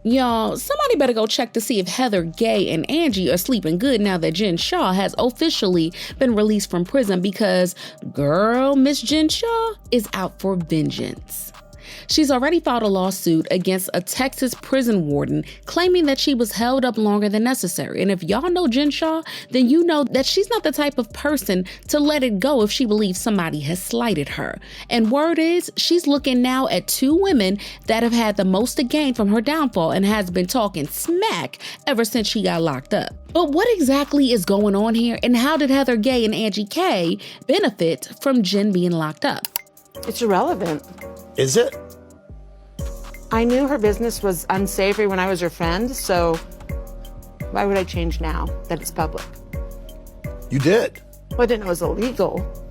Y'all, somebody better go check to see if Heather Gay and Angie are sleeping good now that Jen Shah has officially been released from prison, because girl, Miss Jen Shah is out for vengeance. She's already filed a lawsuit against a Texas prison warden claiming that she was held up longer than necessary. And if y'all know Jen Shah, then you know that she's not the type of person to let it go if she believes somebody has slighted her. And word is, she's looking now at two women that have had the most to gain from her downfall and has been talking smack ever since she got locked up. But what exactly is going on here, and how did Heather Gay and Angie K benefit from Jen being locked up? It's irrelevant. Is it? I knew her business was unsavory when I was her friend, so why would I change now that it's public? You did. Well, I didn't know it was illegal.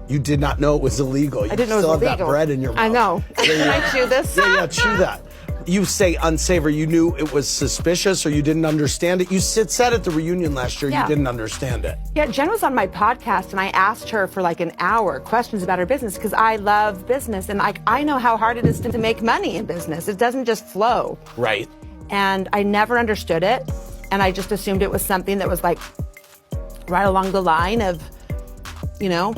You did not know it was illegal. You I didn't know it was still illegal. have that bread in your mouth. I know. Can I chew this? Yeah, chew that. You say unsavory. You knew it was suspicious, or you didn't understand it. You said at the reunion last year you didn't understand it. Yeah, Jen was on my podcast, and I asked her for like an hour questions about her business, because I love business, and I know how hard it is to make money in business. It doesn't just flow. Right. And I never understood it, and I just assumed it was something that was like right along the line of, you know,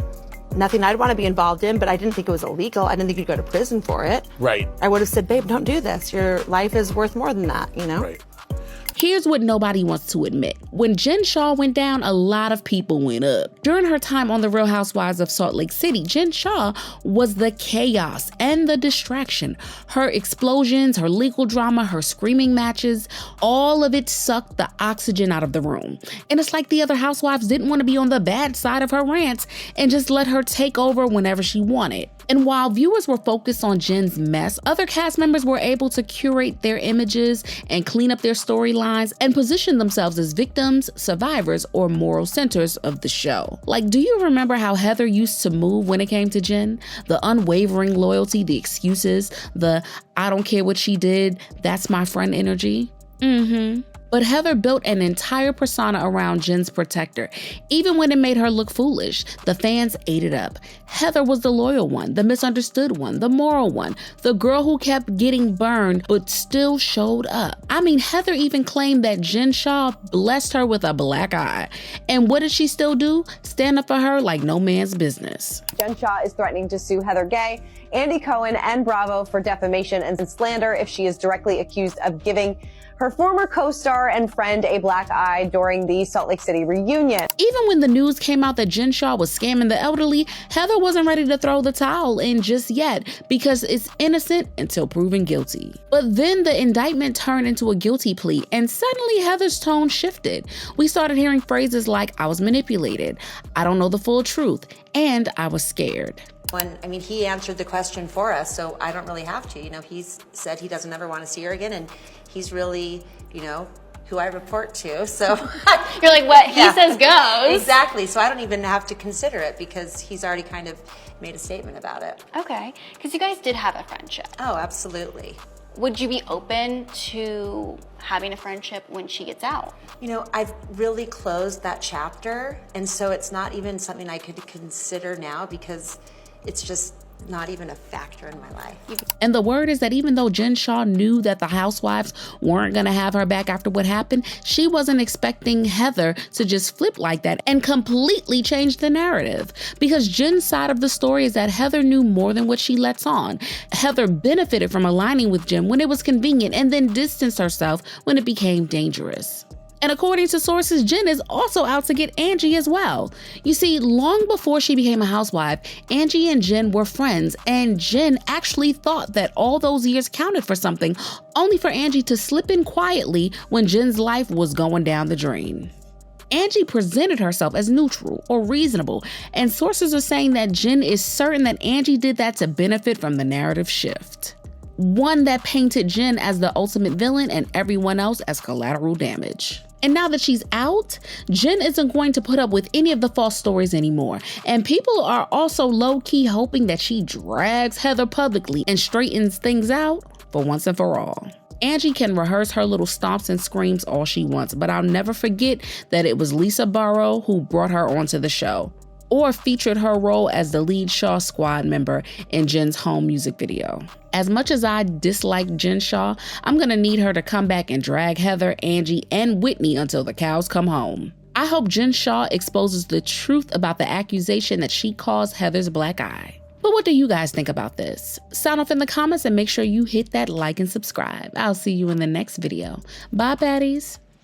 nothing I'd want to be involved in, but I didn't think it was illegal. I didn't think you'd go to prison for it. Right. I would have said, babe, don't do this. Your life is worth more than that, you know? Right. Here's what nobody wants to admit. When Jen Shah went down, a lot of people went up. During her time on The Real Housewives of Salt Lake City, Jen Shah was the chaos and the distraction. Her explosions, her legal drama, her screaming matches, all of it sucked the oxygen out of the room. And it's like the other housewives didn't want to be on the bad side of her rants and just let her take over whenever she wanted. And while viewers were focused on Jen's mess, other cast members were able to curate their images and clean up their storylines and position themselves as victims, survivors, or moral centers of the show. Like, do you remember how Heather used to move when it came to Jen? The unwavering loyalty, the excuses, the I don't care what she did, that's my friend energy? But Heather built an entire persona around Jen's protector, even when it made her look foolish. The fans ate it up. Heather was the loyal one, the misunderstood one, the moral one, the girl who kept getting burned but still showed up. I mean, Heather even claimed that Jen Shah blessed her with a black eye. And what did she still do? Stand up for her like no man's business. Jen Shah is threatening to sue Heather Gay, Andy Cohen, and Bravo for defamation and slander if she is directly accused of giving her former co-star and friend a black eye during the Salt Lake City reunion. Even when the news came out that Jen Shah was scamming the elderly, Heather wasn't ready to throw the towel in just yet, because it's innocent until proven guilty. But then the indictment turned into a guilty plea, and suddenly Heather's tone shifted. We started hearing phrases like, I was manipulated, I don't know the full truth, and I was scared. He answered the question for us, so I don't really have to. He's said he doesn't ever want to see her again, and he's really, who I report to. So you're like, what he says goes. Exactly. So I don't even have to consider it because he's already kind of made a statement about it. Okay, because you guys did have a friendship. Oh, absolutely. Would you be open to having a friendship when she gets out? I've really closed that chapter, and so it's not even something I could consider now because it's just not even a factor in my life. And the word is that even though Jen Shah knew that the housewives weren't going to have her back after what happened, she wasn't expecting Heather to just flip like that and completely change the narrative. Because Jen's side of the story is that Heather knew more than what she lets on. Heather benefited from aligning with Jen when it was convenient and then distanced herself when it became dangerous. And according to sources, Jen is also out to get Angie as well. You see, long before she became a housewife, Angie and Jen were friends, and Jen actually thought that all those years counted for something, only for Angie to slip in quietly when Jen's life was going down the drain. Angie presented herself as neutral or reasonable, and sources are saying that Jen is certain that Angie did that to benefit from the narrative shift. One that painted Jen as the ultimate villain and everyone else as collateral damage. And now that she's out, Jen isn't going to put up with any of the false stories anymore. And people are also low-key hoping that she drags Heather publicly and straightens things out for once and for all. Angie can rehearse her little stomps and screams all she wants, but I'll never forget that it was Lisa Barrow who brought her onto the show, or featured her role as the lead Shaw Squad member in Jen's home music video. As much as I dislike Jen Shah, I'm gonna need her to come back and drag Heather, Angie, and Whitney until the cows come home. I hope Jen Shah exposes the truth about the accusation that she caused Heather's black eye. But what do you guys think about this? Sound off in the comments and make sure you hit that like and subscribe. I'll see you in the next video. Bye, baddies.